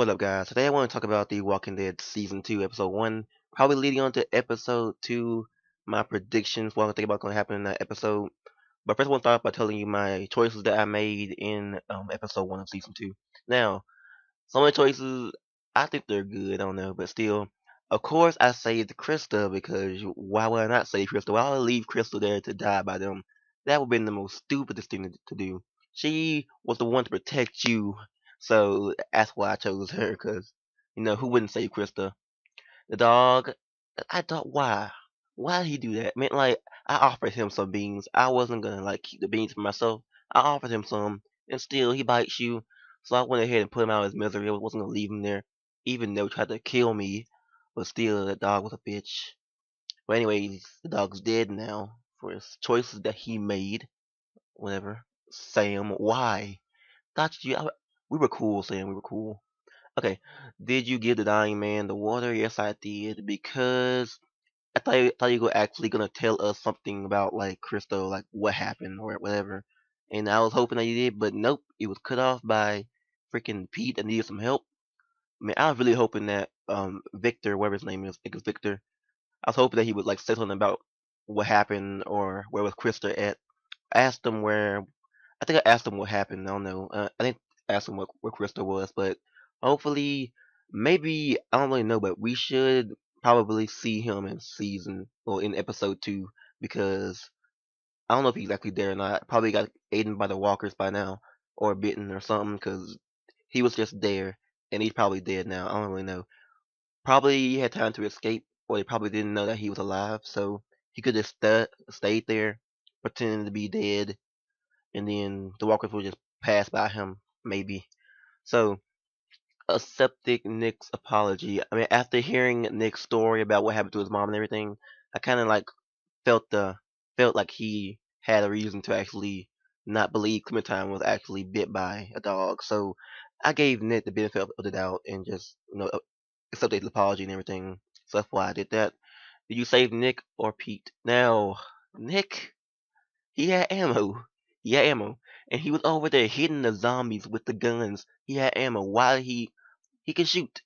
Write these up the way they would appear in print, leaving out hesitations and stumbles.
What up, guys? Today I want to talk about The Walking Dead Season 2, Episode 1, probably leading on to Episode 2, my predictions, what I think about going to happen in that episode. But first, I want to start by telling you my choices that I made in Episode 1 of Season 2. Now, some of the choices, I think they're good, I don't know, but still, of course, I saved Krista because why would I not save Krista? Why would I leave Krista there to die by them? That would have been the most stupidest thing to do. She was the one to protect you, so that's why I chose her, because, who wouldn't save Krista? The dog, I thought, why? Why did he do that? I mean, like, I offered him some beans. I wasn't gonna, like, keep the beans for myself. I offered him some, and still, he bites you. So I went ahead and put him out of his misery. I wasn't gonna leave him there, even though he tried to kill me. But still, that dog was a bitch. But anyways, the dog's dead now for his choices that he made. Whatever. Sam, why? Thought you, we were cool, Sam. We were cool. Okay, did you give the dying man the water? Yes, I did, because I thought you were actually gonna tell us something about like Crystal, like what happened or whatever. And I was hoping that you did, but nope, it was cut off by freaking Pete that needed some help. I mean, I was really hoping that Victor, whatever his name is, I think it's Victor. I was hoping that he would like say something about what happened or where was Krista at. I asked him where. I think I asked him what happened. I don't know. I didn't ask him where Krista was, but hopefully, maybe I don't really know. But we should probably see him in season or in episode 2 because I don't know if he's actually there or not. Probably got eaten by the walkers by now or bitten or something because he was just there and he's probably dead now. I don't really know. Probably he had time to escape, or they probably didn't know that he was alive, so he could just stayed there, pretending to be dead, and then the walkers would just pass by him, maybe. So, accepting Nick's apology. I mean, after hearing Nick's story about what happened to his mom and everything, I kind of like felt like he had a reason to actually not believe Clementine was actually bit by a dog. So, I gave Nick the benefit of the doubt and just accepted his apology and everything. So that's why I did that. Did you save Nick or Pete? Now, Nick, he had ammo. He had ammo. And he was over there hitting the zombies with the guns. He had ammo. Why he can shoot.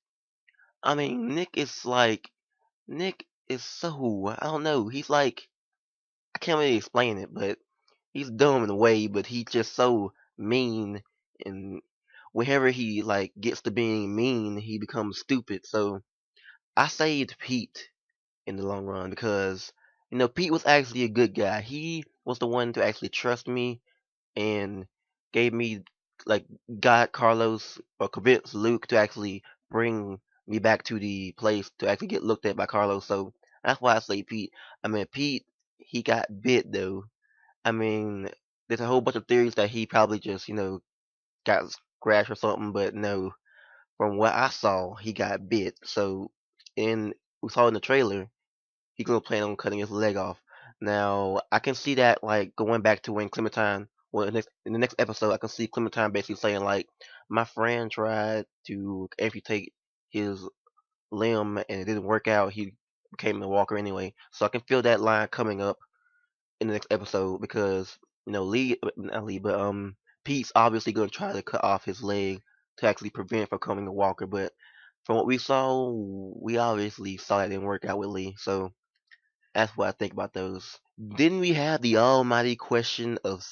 I mean, Nick is so, I don't know. He's like, I can't really explain it, but he's dumb in a way, but he's just so mean. And whenever he like gets to being mean, he becomes stupid. So I saved Pete in the long run because Pete was actually a good guy. He was the one to actually trust me and gave me like got Carlos or convinced Luke to actually bring me back to the place to actually get looked at by Carlos. So that's why I say Pete. I mean Pete, he got bit though. I mean, there's a whole bunch of theories that he probably just got scratched or something, but no. From what I saw, he got bit. So, and we saw in the trailer he gonna plan on cutting his leg off. Now I can see that like going back to when Clementine, well, in the next episode, I can see Clementine basically saying like, my friend tried to amputate his limb and it didn't work out. He became a walker anyway. So I can feel that line coming up in the next episode because Lee, not Lee, but Pete's obviously gonna try to cut off his leg to actually prevent from becoming a walker. But from what we saw, we obviously saw that didn't work out with Lee. So that's what I think about those. Then we have the almighty question of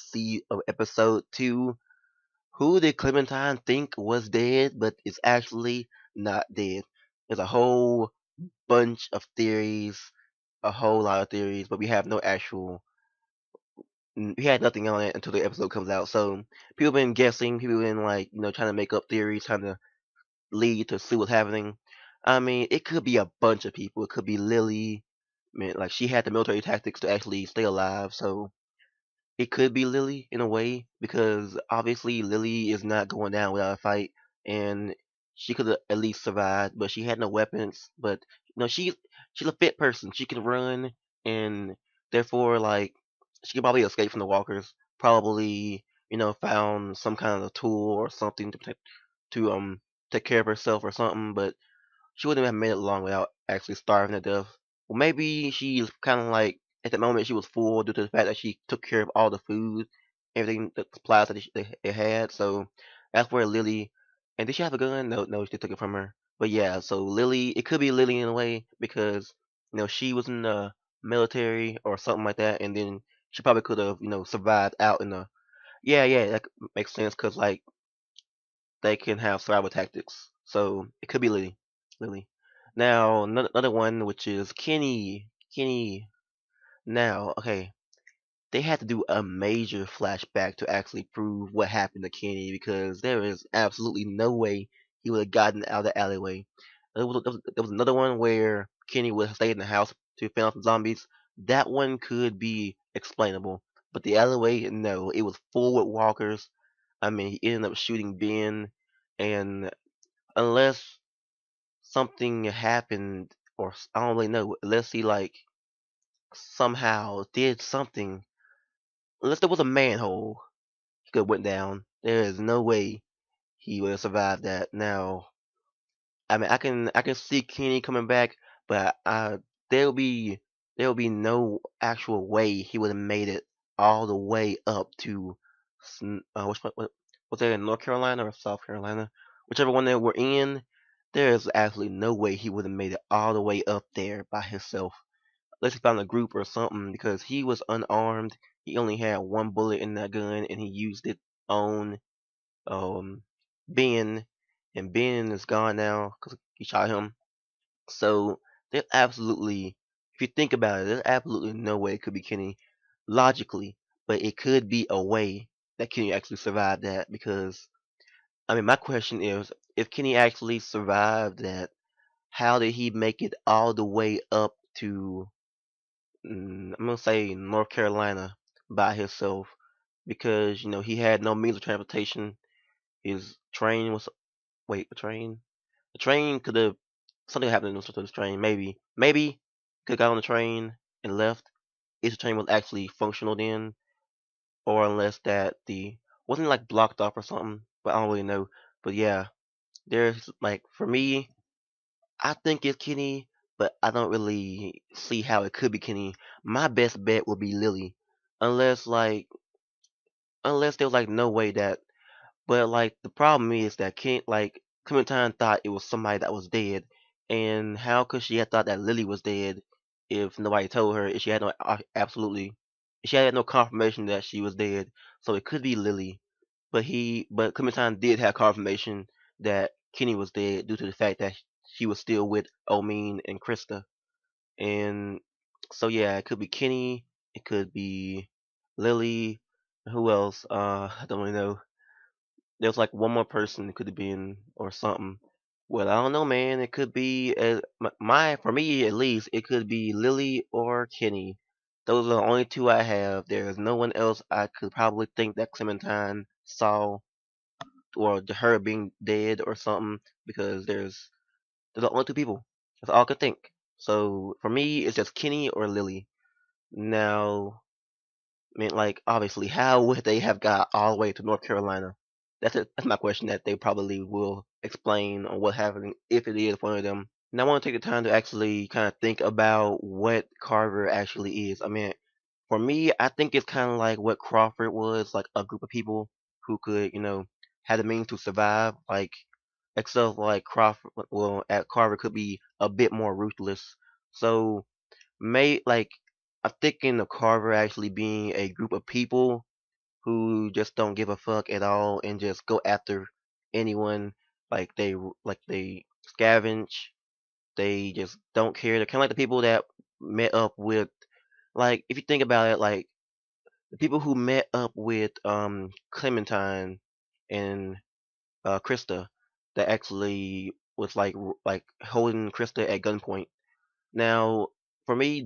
episode 2. Who did Clementine think was dead but is actually not dead? There's a whole bunch of theories, a whole lot of theories, but we have no actual we had nothing on it until the episode comes out. So people been guessing, people been like, trying to make up theories, trying to lead to see what's happening. I mean, it could be a bunch of people. It could be Lily. I mean, like she had the military tactics to actually stay alive, so it could be Lily in a way because obviously Lily is not going down without a fight, and she could have at least survived, but she had no weapons. But she's a fit person. She can run, and therefore like she could probably escape from the walkers. Probably found some kind of tool or something to take care of herself or something, but she wouldn't have made it long without actually starving to death. Well, maybe she's kind of like at the moment she was full due to the fact that she took care of all the food, everything, the supplies that they had. So that's where Lily. And did she have a gun? No, no, she took it from her. But yeah, so Lily, it could be Lily in a way because she was in the military or something like that, and then she probably could have survived out in the. Yeah, yeah, that makes sense because like they can have survival tactics. So it could be Lily. Lily. Now another one, which is Kenny. Kenny. Now, okay, they had to do a major flashback to actually prove what happened to Kenny because there is absolutely no way he would have gotten out of the alleyway. There was another one where Kenny would have stayed in the house to fend off the zombies. That one could be explainable, but the alleyway, no, it was full with walkers. I mean, he ended up shooting Ben, and unless something happened, or I don't really know, unless he like somehow did something, unless there was a manhole he could have went down. There is no way he would have survived that. Now, I mean, I can see Kenny coming back, but there'll be there'll be no actual way he would have made it all the way up to what was that in North Carolina or South Carolina, whichever one they were in. There is absolutely no way he would have made it all the way up there by himself. Unless he found a group or something, because he was unarmed. He only had one bullet in that gun, and he used it on um Ben, and Ben is gone now because he shot him. So there's absolutely, if you think about it, there's absolutely no way it could be Kenny logically, but it could be a way that Kenny actually survived that because I mean my question is if Kenny actually survived that, how did he make it all the way up to I'm gonna say North Carolina by himself because he had no means of transportation. His train was wait, a train? The train could have something happened to this train. Maybe could have got on the train and left if the train was actually functional then, or unless that the wasn't it, like blocked off or something. But I don't really know. But yeah, there's like for me, I think it's Kenny, but I don't really see how it could be Kenny. My best bet would be Lily, unless like unless there was like no way that. But like the problem is that Clementine thought it was somebody that was dead, and how could she have thought that Lily was dead if nobody told her? If she had no absolutely, if she had no confirmation that she was dead, so it could be Lily. But Clementine did have confirmation that Kenny was dead due to the fact that she was still with Omin and Krista, and so yeah, it could be Kenny, it could be Lily. Who else? I don't really know. There's like one more person it could have been or something. Well, I don't know, man. It could be for me at least. It could be Lily or Kenny. Those are the only two I have. There's no one else I could probably think that Clementine saw or her being dead or something because there's the only two people. That's all I could think. So for me, it's just Kenny or Lily. Now, I mean, like, obviously, how would they have got all the way to North Carolina? That's my question that they probably will explain on what happened if it is one of them. And I want to take the time to actually kind of think about what Carver actually is. I mean, for me, I think it's kind of like what Crawford was, like a group of people who could, had the means to survive. Like, except like Crawford, well, at Carver could be a bit more ruthless. So like I'm thinking of Carver actually being a group of people who just don't give a fuck at all and just go after anyone. Like they scavenge. They just don't care. They're kind of like the people that met up with. Like if you think about it, like the people who met up with Clementine and Krista, that actually was like holding Krista at gunpoint. Now, for me,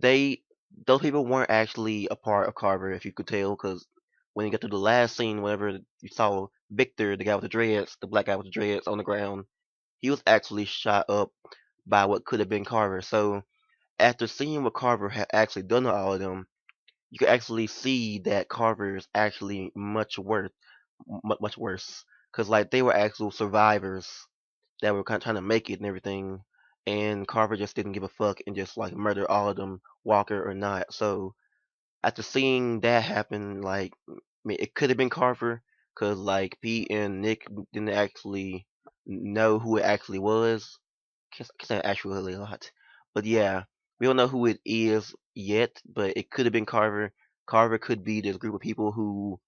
those people weren't actually a part of Carver, if you could tell, because when you get to the last scene, whenever you saw Victor, the guy with the dreads, the black guy with the dreads on the ground, he was actually shot up by what could have been Carver. So after seeing what Carver had actually done to all of them, you could actually see that Carver is actually much worse, because like they were actual survivors that were kind of trying to make it and everything, and Carver just didn't give a fuck and just like murdered all of them, Walker or not. So after seeing that happen, like I mean, it could have been Carver, cause like Pete and Nick didn't actually. know who it actually was. Can't say actually a lot, but yeah, we don't know who it is yet. But it could have been Carver. Carver could be this group of people who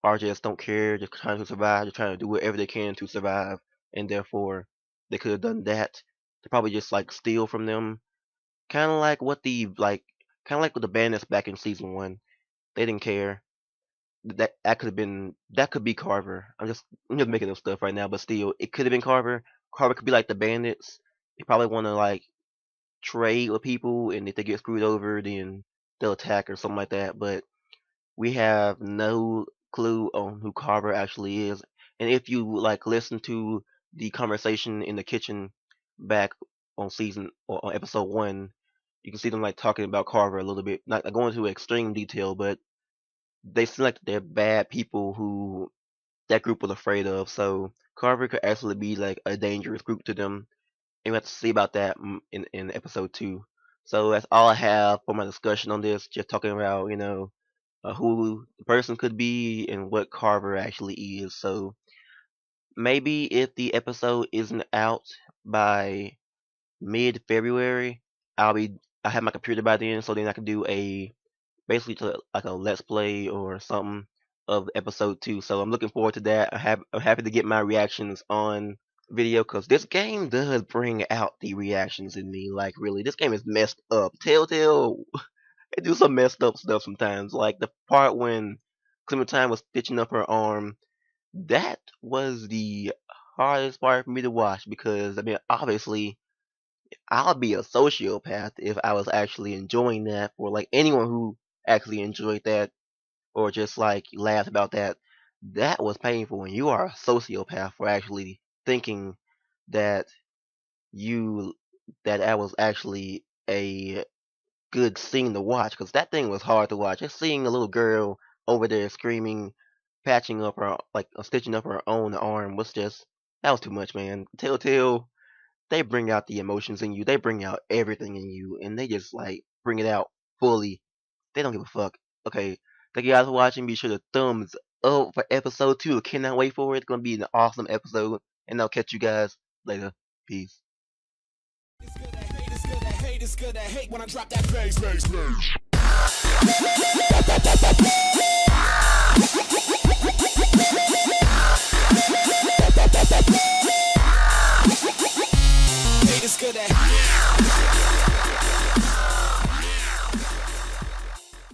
are just don't care, just trying to survive, just trying to do whatever they can to survive, and therefore they could have done that to probably just like steal from them, kind of like what the kind of like with the bandits back in season one. They didn't care. That could have been that could be Carver. I'm just making up stuff right now, but still, it could have been Carver. Carver could be like the bandits. They probably want to like trade with people, and if they get screwed over, then they'll attack or something like that. But we have no clue on who Carver actually is. And if you like listen to the conversation in the kitchen back on season or on episode one, you can see them like talking about Carver a little bit, not going into extreme detail, but they seem like they're bad people who that group was afraid of. So Carver could actually be like a dangerous group to them, and we have to see about that in episode two. So that's all I have for my discussion on this. Just talking about who the person could be and what Carver actually is. So maybe if the episode isn't out by mid February, I have my computer by then, so then I can do a basically to like a let's play or something of episode two. So I'm looking forward to that. I'm happy to get my reactions on video because this game does bring out the reactions in me. Like really, this game is messed up. Telltale, they do some messed up stuff sometimes. Like the part when Clementine was stitching up her arm, that was the hardest part for me to watch because I mean obviously I'll be a sociopath if I was actually enjoying that, or like anyone who actually enjoyed that or just like laughed about that. That was painful, and you are a sociopath for actually thinking that you that was actually a good scene to watch because that thing was hard to watch. Just seeing a little girl over there screaming, patching up her stitching up her own arm was just that was too much, man. Telltale, they bring out the emotions in you. They bring out everything in you, and they just like bring it out fully. They don't give a fuck. Okay, thank you guys for watching. Be sure to thumbs up for episode two. Cannot wait for it. It's gonna be an awesome episode, and I'll catch you guys later. Peace. It's good to hate when I drop that bass. Hate is good at